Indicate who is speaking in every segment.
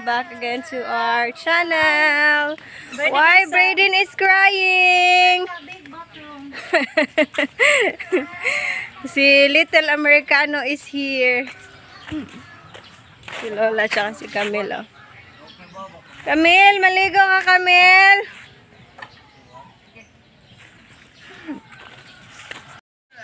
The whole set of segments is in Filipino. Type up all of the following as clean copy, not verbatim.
Speaker 1: back again to our channel. Why Brayden is crying? Si Little Americano is here. Si Lola tsaka si Camille. Camille, maligo ka, Camille.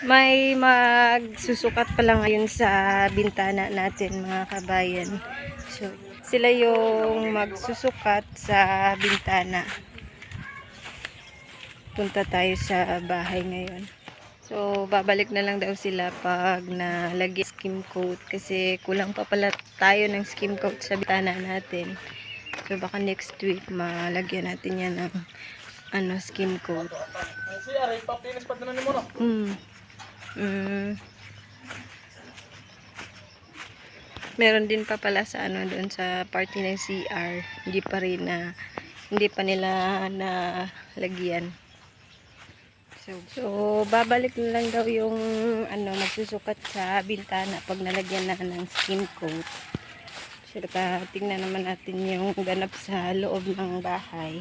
Speaker 1: May magsusukat pa lang ngayon sa bintana natin, mga kabayan. So, sila yung magsusukat sa bintana. Punta tayo sa bahay ngayon. So, babalik na lang daw sila pag nalagyan skim coat kasi kulang pa pala tayo ng skim coat sa bintana natin. So, baka next week malagyan natin yan ng skim coat. Meron din pa pala sa doon sa party ng CR. Hindi pa nila nalagyan. So babalik na lang daw yung magsusukat sa bintana pag nalagyan na ng skim coat. So tingnan naman natin yung ganap sa loob ng bahay.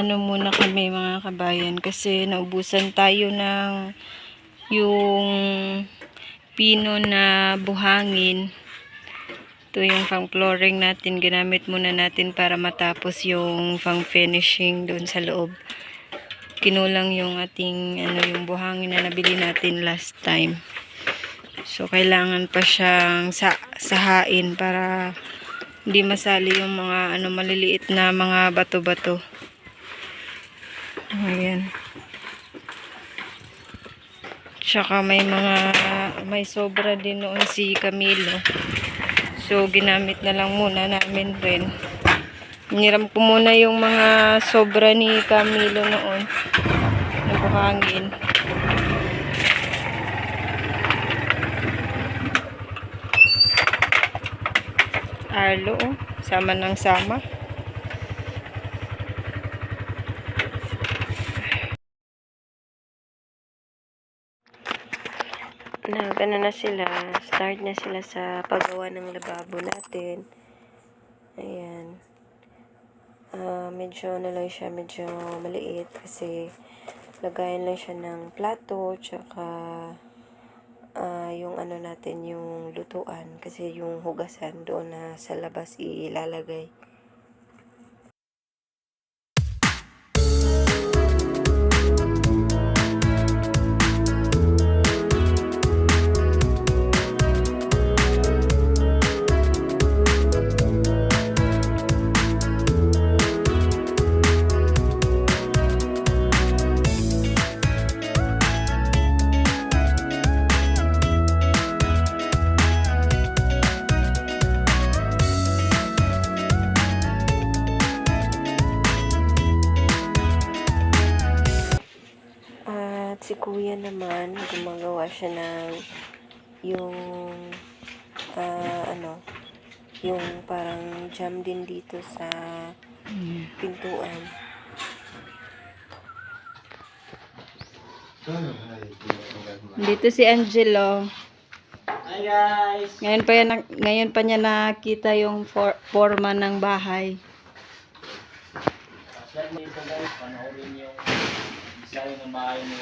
Speaker 1: Muna kami, mga kabayan, kasi naubusan tayo ng yung pino na buhangin. Ito yung pang flooring natin, ginamit muna natin para matapos yung pang finishing doon sa loob. Kinulang yung ating yung buhangin na nabili natin last time. So kailangan pa siyang sahain para hindi masali yung mga maliliit na mga bato-bato. Ayan. Tsaka may sobra din noon si Camilo. So ginamit na lang muna namin rin. Hiniram ko muna yung mga sobra ni Camilo noon na buhangin. Arlo, sama ng sama. Na sila, start na sila sa paggawa ng lababo natin. Ayan. Medyo lang siya, medyo maliit kasi lagayan lang siya ng plato, tsaka yung natin, yung lutuan, kasi yung hugasan doon na sa labas ilalagay. kuya naman, gumagawa siya ng yung yung parang jam din dito sa pintuan. Dito si Angelo.
Speaker 2: Hi guys!
Speaker 1: Ngayon pa niya nakita yung forma ng bahay.
Speaker 2: Share mo ito guys, panoorin yung design ng bahay mo.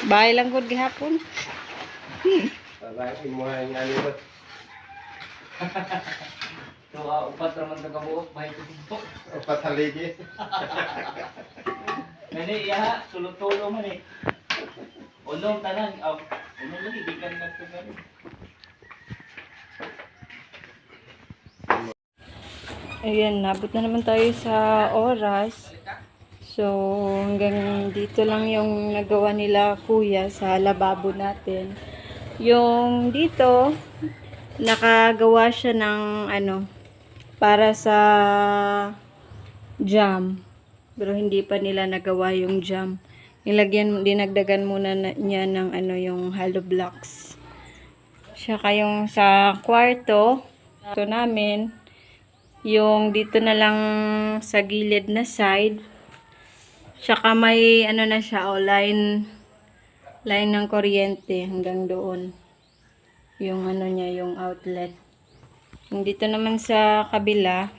Speaker 1: Bahay lang gud gihapon.
Speaker 3: Babae mo ang alibot.
Speaker 2: So, upat naman na kabuok, bahay ko dito.
Speaker 3: Upat haligi.
Speaker 2: Gani, iya, tulong-tulong man eh. Unong tanan, unong lagi, di ka nagtagal.
Speaker 1: Ayan, nabot na naman tayo sa oras. So, hanggang dito lang yung nagawa nila kuya sa lababo natin. Yung dito, nakagawa siya ng para sa jam. Pero hindi pa nila nagawa yung jam. Dinagdagan muna niya ng yung hollow blocks. Saka yung sa kwarto, ito namin, yung dito na lang sa gilid na side. Saka may na siya, line ng kuryente hanggang doon. Yung niya, yung outlet. Yung dito naman sa kabila,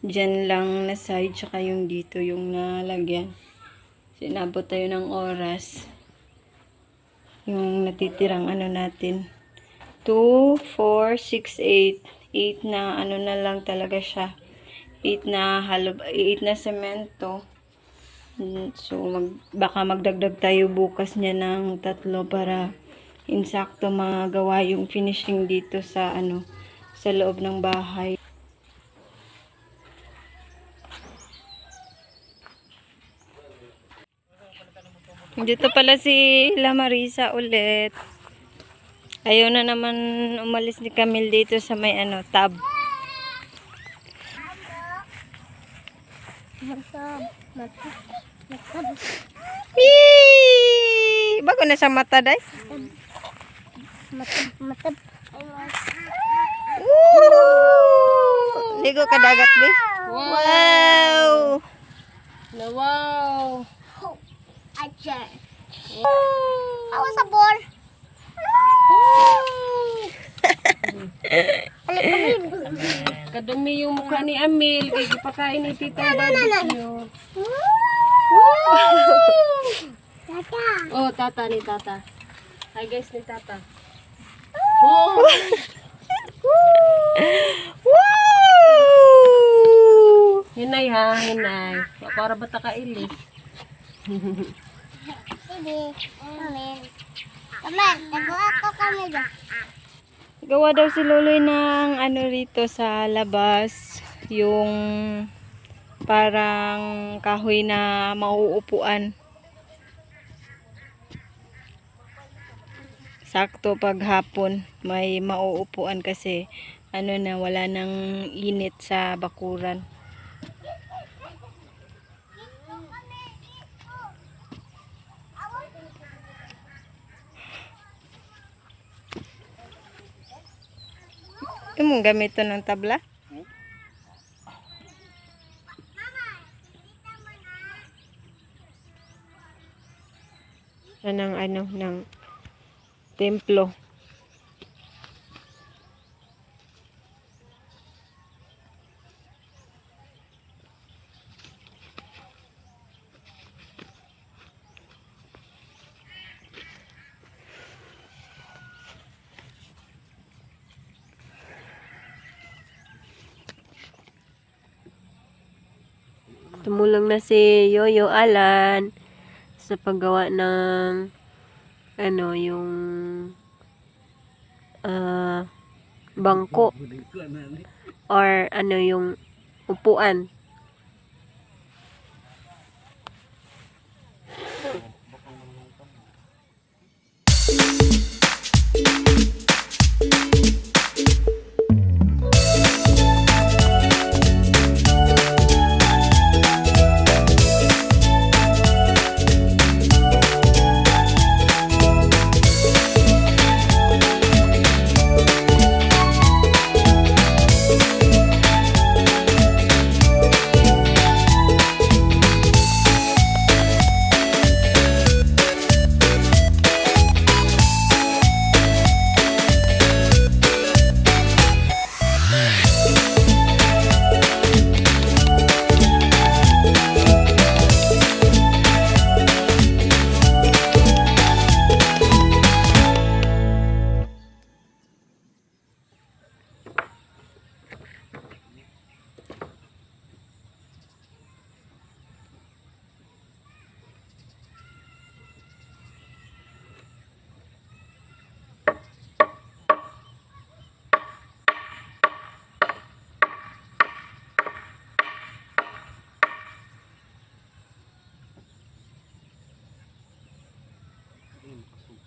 Speaker 1: dyan lang na side, saka yung dito, yung nalagyan. Sinabot tayo ng oras. Yung natitirang natin. 2, 4, 6, 8. 8 na na lang talaga siya. 8 na semento. So, baka magdagdag tayo bukas niya ng 3 para insakto magawa yung finishing dito sa sa loob ng bahay. Dito pala si La Marisa ulit. Ayaw na naman umalis ni Camille dito sa may tab. Yee! Bago na sa mata, day? Matab. Woo! Ligo ka dagat, be? Wow!
Speaker 4: Wow! Awas sa ball.
Speaker 1: Kadumi yung mukha ni Amil. Kaya ipakain ni Tita barbecue.
Speaker 4: Tata.
Speaker 1: Oh, tata ni tata. Hi guys ni tata.
Speaker 4: Oh.
Speaker 1: Wow! Hinay ha, hinay. Para bata ka ilis.
Speaker 4: Sige. Kamen, nagawa ko kami dyan.
Speaker 1: Gawa daw si Loloy ng rito sa labas. Yung parang kahoy na mauupuan. Sakto pag hapon may mauupuan kasi wala nang init sa bakuran. Mong gamito ng tabla? Siya ng ng templo. Tumulong na si Yoyo Alan sa paggawa ng yung bangko or yung upuan.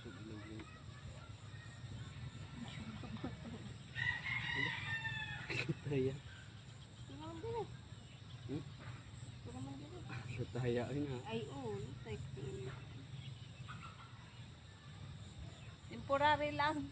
Speaker 5: Taya. Taya na.
Speaker 1: Ay, oo. Temporary lang.